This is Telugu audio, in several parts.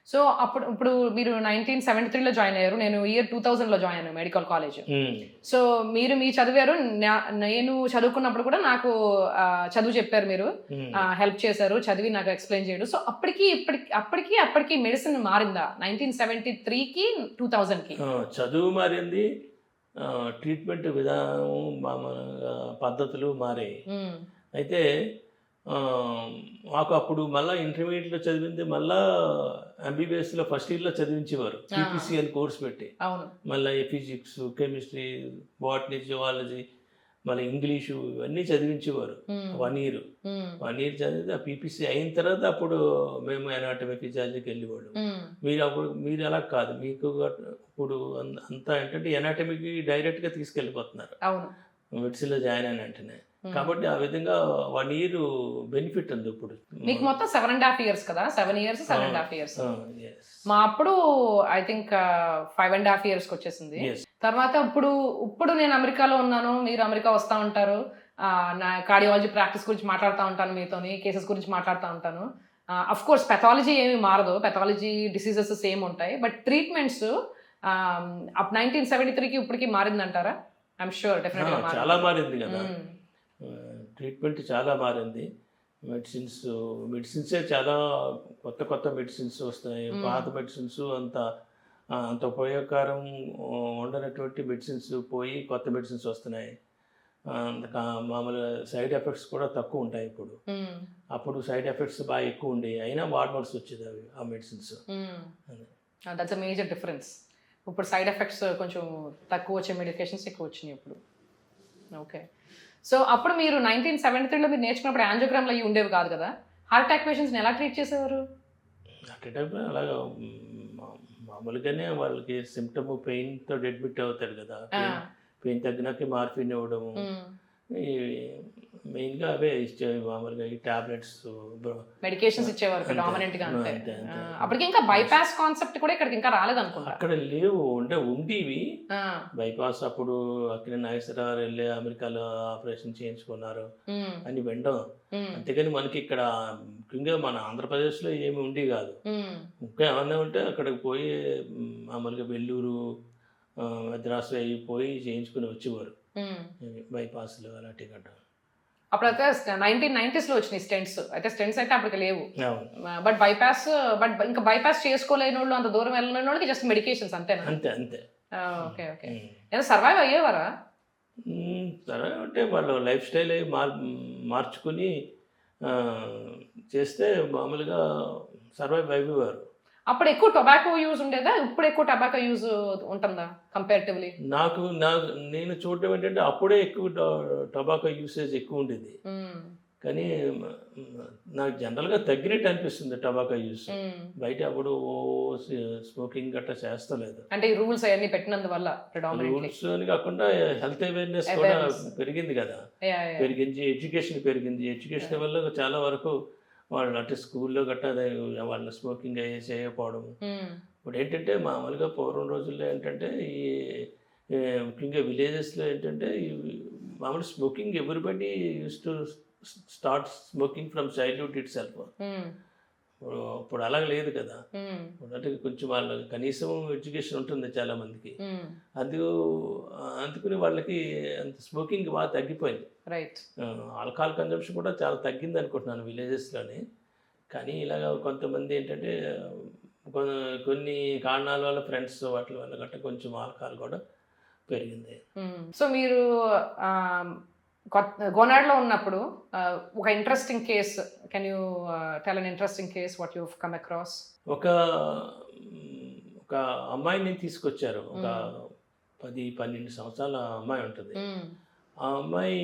సో ఇప్పుడు మీరు 1973లో జాయిన్ అయ్యారు. నేను ఇయర్ 2000లో జాయిన్ అయ్యాను మెడికల్ కాలేజ్. సో మీరు చదివారు. నేను చదువుకున్నప్పుడు కూడా నాకు చదువు చెప్పారు మీరు. హెల్ప్ చేశారు చదివి నాకు ఎక్స్ప్లెయిన్ చేయడం. సో అప్పటికి మెడిసిన్ మారిందా 1973కి 2000కి? చదువు మారింది, ట్రీట్మెంట్ విధానం పద్ధతులు మారాయి. అయితే మాకు అప్పుడు మళ్ళీ ఇంటర్మీడియట్లో చదివింది మళ్ళీ ఎంబీబీఎస్లో ఫస్ట్ ఇయర్లో చదివించేవారు పీపీసీ అని కోర్స్ పెట్టి. మళ్ళీ ఫిజిక్స్, కెమిస్ట్రీ, బాటనీ, జువాలజీ, మళ్ళీ ఇంగ్లీషు ఇవన్నీ చదివించేవారు 1 year. 1 year చదివితే ఆ పీపీసీ అయిన తర్వాత అప్పుడు మేము ఎనాటమీ, ఫిజియాలజీకి వెళ్ళేవాళ్ళం. మీరు అలా కాదు, మీకు ఇప్పుడు అంతా ఏంటంటే ఎనాటమీకి డైరెక్ట్గా తీసుకెళ్ళిపోతున్నారు మెడిసిన్లో జాయిన్ అయిన వెంటనే. కాబట్టి ఆ విధంగా 1 year బెనిఫిట్ ఉంది. ఇప్పుడు మీకు మొత్తం 7.5 years కదా? 7 years 7.5 years. మా అప్పుడు ఐ థింక్ 5.5 years వచ్చేసింది. తర్వాత ఇప్పుడు నేను అమెరికాలో ఉన్నాను, మీరు అమెరికా వస్తూ ఉంటారు. నా కార్డియాలజీ ప్రాక్టీస్ గురించి మాట్లాడుతూ ఉంటాను మీతోని, కేసెస్ గురించి మాట్లాడుతూ ఉంటాను. అఫ్ కోర్స్ పెథాలజీ ఏమి మారదు, పెథాలజీ డిసీజెస్ సేమ్ ఉంటాయి. బట్ ట్రీట్మెంట్స్ 1973కి ఇప్పటికి మారిందంటారా? ఐఎమ్ షూర్ డెఫినెట్గా చాలా మారింది కదా. ట్రీట్మెంట్ చాలా మారింది. మెడిసిన్సే చాలా కొత్త మెడిసిన్స్ వస్తున్నాయి. పాత మెడిసిన్స్ అంత ఉపయోగకరం ఉండనటువంటి మెడిసిన్స్ పోయి కొత్త మెడిసిన్స్ వస్తున్నాయి. మామూలుగా సైడ్ ఎఫెక్ట్స్ కూడా తక్కువ ఉంటాయి ఇప్పుడు. అప్పుడు సైడ్ ఎఫెక్ట్స్ బాగా ఎక్కువ ఉండేవి, అయినా వాడవలసి వచ్చేది అవి ఆ medicines. That's a major difference. ఇప్పుడు సైడ్ ఎఫెక్ట్స్ కొంచెం తక్కువ వచ్చే మెడికేషన్స్ ఎక్కువ వచ్చినాయి ఇప్పుడు. ఓకే. సో అప్పుడు మీరు 1973లో మీరు నేర్చుకున్నప్పుడు యాంజియోగ్రామ్లు అవి ఉండేవి కాదు కదా? హార్ట్ అటాక్ పేషెంట్స్ని ఎలా ట్రీట్ చేసేవారు? హార్ట్ అటాక్ అలాగా మామూలుగానే వాళ్ళకి సిమ్టమ్ పెయిన్తో అడ్మిట్ అవుతారు కదా. పెయిన్ తగ్గినాకే మార్ఫిన్ ఇవ్వడము, మెయిన్గా అవే ఇచ్చేవి. మామూలుగా ఈ టాబ్లెట్స్, మెడికేషన్స్ ఇచ్చేవారు ప్రెడామినెంట్గా. అంతే. అప్పటికి ఇంకా బైపాస్ కాన్సెప్ట్ కూడా ఇక్కడికి ఇంకా రాలేదనుకుంటా. అక్కడ లేవు, ఉండేవి బైపాస్. అప్పుడు అక్కడ నాగేశ్వరరావు వెళ్ళి అమెరికాలో ఆపరేషన్ చేయించుకున్నారు అని వినడం. అంతేగాని మనకి ఇక్కడ ముఖ్యంగా మన ఆంధ్రప్రదేశ్లో ఏమి ఉండి కాదు. ఇంకా ఏమన్నా ఉంటే అక్కడికి పోయి మామూలుగా వెల్లూరు, మద్రాసు అవి పోయి చేయించుకుని వచ్చేవారు బైపాస్లు అలాంటి గట్ట. అప్పుడైతే 1990sలో వచ్చినాయి స్టెంట్స్. అయితే స్టెంట్స్ అయితే అప్పటికి లేవు. బట్ ఇంకా బైపాస్ చేసుకోలేని వాళ్ళు, అంత దూరం వెళ్ళలేని వాళ్ళకి జస్ట్ మెడికేషన్స్ అంతేనా? అంతే. ఓకే. ఏదో సర్వైవ్ అయ్యేవారా? సర్వైవ్ అంటే వాళ్ళు లైఫ్ స్టైల్ మార్చుకుని చేస్తే మామూలుగా సర్వైవ్ అయ్యేవారు. అప్పుడు ఎక్కువ టొబాకో యూజ్ ఉండేదా? ఇప్పుడు ఎక్కువ టొబాకో యూజ్ ఉంటుందా కంపారిటివ్లీ? నేను చూడటం ఏంటంటే అప్పుడే ఎక్కువ టొబాకో యూసేజ్ ఎక్కువ ఉండేది. కానీ నాకు జనరల్గా తగ్గినట్టు అనిపిస్తుంది టొబాకో యూస్. బయట అప్పుడు స్మోకింగ్ గట్రా చేస్తలేదు. అంటే ఈ రూల్స్ అవన్నీ పెట్టినందువల్ల రూల్స్ అని కాకుండా హెల్త్ అవేర్నెస్ కూడా పెరిగింది కదా. ఎడ్యుకేషన్ పెరిగింది. ఎడ్యుకేషన్ వల్ల చాలా వరకు వాళ్ళు అంటే స్కూల్లో గట్టా వాళ్ళ స్మోకింగ్ అయ్యే చేయకపోవడం. ఇప్పుడు ఏంటంటే మామూలుగా పూర్వం రోజుల్లో ఏంటంటే ఈ ముఖ్యంగా విలేజెస్లో ఏంటంటే మామూలు smoking everybody use to start smoking from childhood it self. ఇప్పుడు అలా లేదు కదా. అంటే కొంచెం వాళ్ళ కనీసం ఎడ్యుకేషన్ ఉంటుంది చాలా మందికి. అందుకని వాళ్ళకి అంత స్మోకింగ్ బాగా తగ్గిపోయింది. ఆల్కహాల్ కన్జంప్షన్ కూడా చాలా తగ్గింది అనుకుంటున్నాను విలేజెస్లోని. కానీ ఇలాగ కొంతమంది ఏంటంటే కొన్ని కారణాల వల్ల ఫ్రెండ్స్ వాటి వల్ల గట్రా కొంచెం ఆల్కహాల్ కూడా పెరిగింది. సో మీరు గోనాడ్లో ఉన్నప్పుడు ఒక interesting case, can you tell an interesting case what you come across? ఒక అమ్మాయిని తీసుకొచ్చారు. ఒక 10-12 సంవత్సరాల అమ్మాయి ఉంటుంది. ఆ అమ్మాయి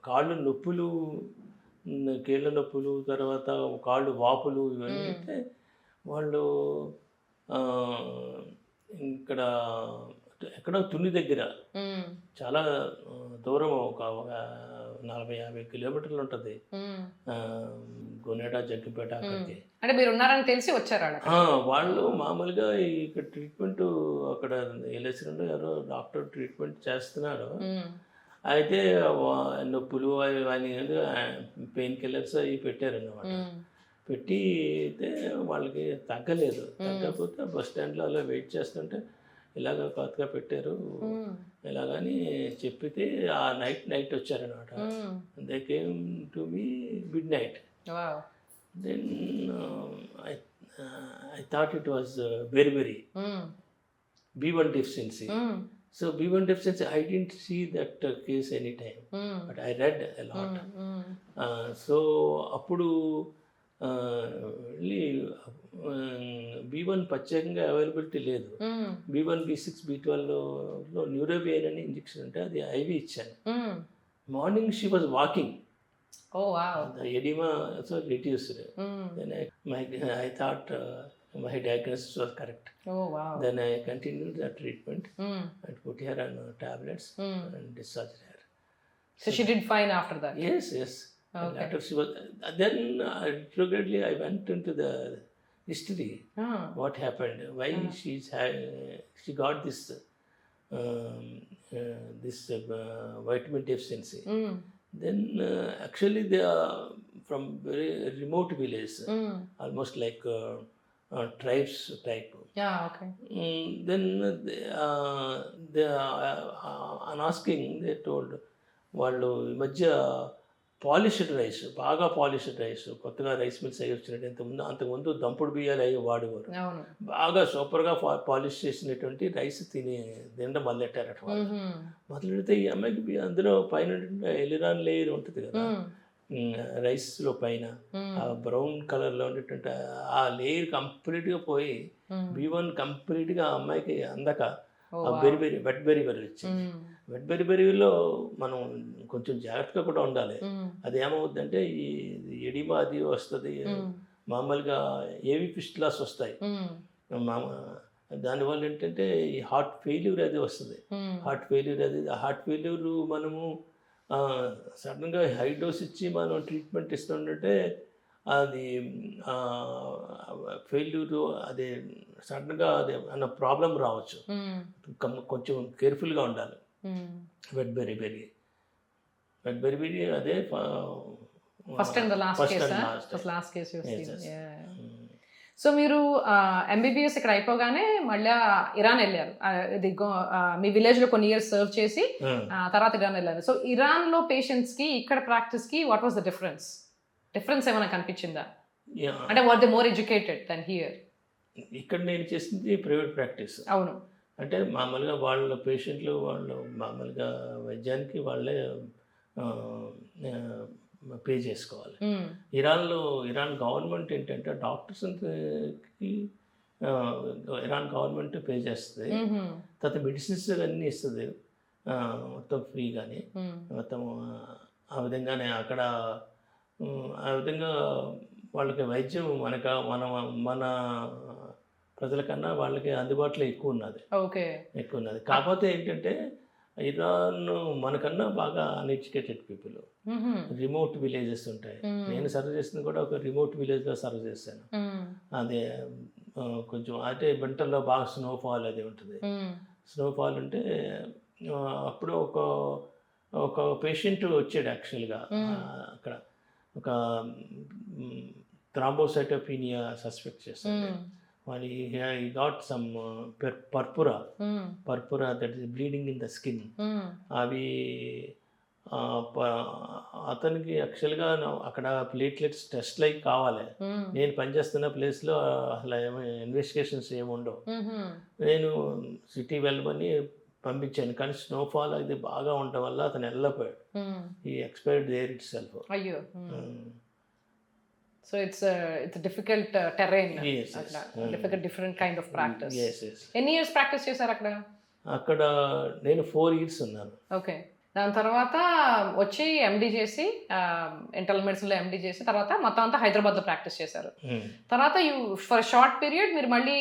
కాళ్ళు నొప్పులు, కీళ్ళ నొప్పులు, తర్వాత కాళ్ళు వాపులు ఇవన్నీ అయితే వాళ్ళు ఇక్కడ ఎక్కడో తుని దగ్గర చాలా దూరం, ఒక 40-50 kilometers ఉంటుంది గోనేడ, జగ్గిపేట. అక్కడికి అంటే మీరు ఉన్నారని తెలిసి వచ్చారు వాళ్ళు. మామూలుగా ఇక్కడ ట్రీట్మెంట్ అక్కడ ఎల్ఎస్లో ఎవరో డాక్టర్ ట్రీట్మెంట్ చేస్తున్నారు. అయితే నొప్పులు అవి పెయిన్ కిల్లర్స్ అవి పెట్టారన్నమాట. పెట్టి అయితే వాళ్ళకి తగ్గలేదు. తగ్గకపోతే బస్ స్టాండ్లో అలా వెయిట్ చేస్తుంటే ఇలాగ కొత్తగా పెట్టారు ఇలాగని చెప్పితే ఆ నైట్ వచ్చారనమాట. They came to me midnight. Then I thought it was very B1 deficiency. So B1 deficiency, I didn't see that case anytime, but I read a lot. So అప్పుడు B1 ప్రత్యేకంగా అవైలబిలిటీ లేదు. B1, B6, B12లో న్యూరోబియన్ అని ఇంజెక్షన్ ఉంటే అది ఐవి ఇచ్చాను. Morning she was walking. The edema also reduced. Then I thought my diagnosis was correct. Then I continued the treatment and put her on tablets and discharged her. So she did fine after that? Yes. Okay. Later she was. Then retrogradely I went into the history. What happened? Why she got this vitamin deficiency. Then actually they are from very remote village, almost like tribes type. Okay. Then they on asking they told వాళ్ళు ఈ మధ్య పాలిష్డ్ రైస్, బాగా పాలిష్డ్ రైస్, కొత్తగా రైస్ మిల్స్ అయ్యి వచ్చినట్టు అంతకుముందు దంపుడు బియ్యాలు అయ్యి వాడేవారు. బాగా సూపర్గా పాలిష్ చేసినటువంటి రైస్ తినడం మొదలెట్టారట. మొదలెడితే ఈ అమ్మాయికి అందులో పైన ఎలిరాన్ లేయర్ ఉంటుంది కదా రైస్లో పైన, ఆ బ్రౌన్ కలర్లో ఉండేటువంటి ఆ లేయర్ కంప్లీట్గా పోయి B1 కంప్లీట్గా ఆ అమ్మాయికి అందక వెట్ బెర్రీ వచ్చింది. వెట్ బెర్రీలో మనం కొంచెం జాగ్రత్తగా కూడా ఉండాలి. అది ఏమవుద్దంటే ఈ ఎడిమా అది వస్తుంది, మామూలుగా ఏవి ఫిస్టులాస్ వస్తాయి. దానివల్ల ఏంటంటే ఈ హార్ట్ ఫెయిల్యూర్ అది వస్తుంది. హార్ట్ ఫెయిల్యూర్ మనము సడన్గా హై డోస్ ఇచ్చి మనం ట్రీట్మెంట్ ఇస్తుంటే అది ఫెయిల్యూర్ అదే సడన్గా అదే అన్న ప్రాబ్లం రావచ్చు. కొంచెం కేర్ఫుల్గా ఉండాలి. వెట్ బెర్రీ అదే first and last case. So మీరు ఎంబీబీఎస్ ఇక్కడ అయిపోగానే మళ్ళీ ఇరాన్ వెళ్ళారు. ఇది మీ విలేజ్లో కొన్ని ఇయర్స్ సర్వ్ చేసి తర్వాత ఇరాన్ వెళ్ళారు. సో ఇరాన్లో పేషెంట్స్కి ఇక్కడ ప్రాక్టీస్కి వాట్ వాస్ ద డిఫరెన్స్ ఏమైనా కనిపించిందా? అంటే what they more educated than here? ఇక్కడ నేను చేసింది ప్రైవేట్ ప్రాక్టీస్. అవును. అంటే మామూలుగా వాళ్ళ పేషెంట్లు వాళ్ళు మామూలుగా వైద్యానికి వాళ్ళే పే చేసుకోవాలి. ఇరాన్ గవర్నమెంట్ ఏంటంటే డాక్టర్స్కి ఇరాన్ గవర్నమెంట్ పే చేస్తుంది. తర్వాత మెడిసిన్స్ అన్నీ ఇస్తుంది మొత్తం ఫ్రీగానే. మొత్తం ఆ విధంగానే అక్కడ ఆ విధంగా వాళ్ళకి వైద్యం మన ప్రజలకన్నా వాళ్ళకి అందుబాటులో ఎక్కువ ఉన్నది. కాకపోతే ఏంటంటే ఇరాన్ మనకన్నా బాగా అన్ఎడ్యుకేటెడ్ పీపుల్, రిమోట్ విలేజెస్ ఉంటాయి. నేను సర్వ్ చేసింది కూడా ఒక రిమోట్ విలేజ్లో సర్వ్ చేశాను. అదే కొంచెం అంటే వింటర్లో బాగా స్నోఫాల్ అది ఉంటుంది. స్నోఫాల్ ఉంటే అప్పుడు ఒక పేషెంట్ వచ్చాడు యాక్చువల్గా. అక్కడ ఒక థ్రాంబోసైటోపీనియా సస్పెక్ట్ చేశాడు. Well, he got some purpura that is bleeding in the skin. అవి అతనికి యాక్చువల్గా అక్కడ ప్లేట్లెట్స్ టెస్ట్ లైక్ కావాలి. నేను పనిచేస్తున్న ప్లేస్లో అసలు ఇన్వెస్టిగేషన్స్ ఏముండవు. నేను సిటీ వెళ్ళమని పంపించాను, కానీ స్నోఫాల్ అది బాగా ఉండటం వల్ల అతను వెళ్ళిపోయాడు. ఈ ఎక్స్పైర్డ్ దేర్ ఇట్ సెల్ఫ్. అయ్యో. So it's a difficult terrain. Yes. Different kind of practice. Yes. ఎన్ని ఇయర్స్ ప్రాక్టీస్ చేశారు అక్కడ? నేను 4 years ఉన్నాను. ఓకే. దాని తర్వాత వచ్చి ఎండి చేసి ఇంటర్నల్ మెడిసిన్లో ఎండి చేసి తర్వాత మొత్తం అంతా హైదరాబాద్లో ప్రాక్టీస్ చేశారు. తర్వాత ఫర్ షార్ట్ పీరియడ్ మీరు మళ్ళీ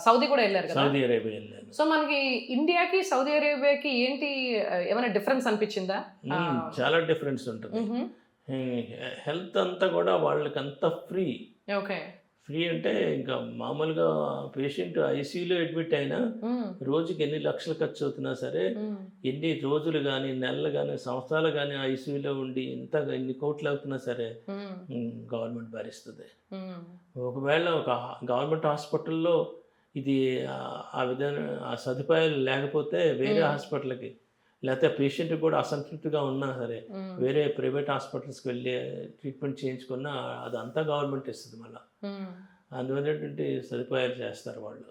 సౌదీ కూడా వెళ్ళారు కదా? సౌదీ అరేబియా వెళ్ళాను. సో మనకి ఇండియాకి సౌదీ అరేబియాకి ఏంటి ఏమైనా డిఫరెన్స్ అనిపించిందా? చాలా డిఫరెన్స్ ఉంటుంది. హెల్త్ అంతా కూడా వాళ్ళకంతా ఫ్రీ. ఓకే. ఫ్రీ అంటే ఇంకా మామూలుగా పేషెంట్ ఐసీయూలో అడ్మిట్ అయినా రోజుకి ఎన్ని లక్షలు ఖర్చు అవుతున్నా సరే, ఎన్ని రోజులు కానీ నెలలు కానీ సంవత్సరాలు కానీ ఐసీయూలో ఉండి ఎన్ని కోట్లు అవుతున్నా సరే గవర్నమెంట్ భరిస్తుంది. ఒకవేళ ఒక గవర్నమెంట్ హాస్పిటల్లో ఇది ఆ విధంగా ఆ సదుపాయాలు లేకపోతే వేరే హాస్పిటల్కి, లేకపోతే పేషెంట్ కూడా అసంతృప్తిగా ఉన్నా సరే వేరే ప్రైవేట్ హాస్పిటల్స్కి వెళ్ళి ట్రీట్మెంట్ చేయించుకున్నా అదంతా గవర్నమెంట్ ఇస్తుంది. మళ్ళీ అందువల్లటువంటి సదుపాయాలు చేస్తారు వాళ్ళు.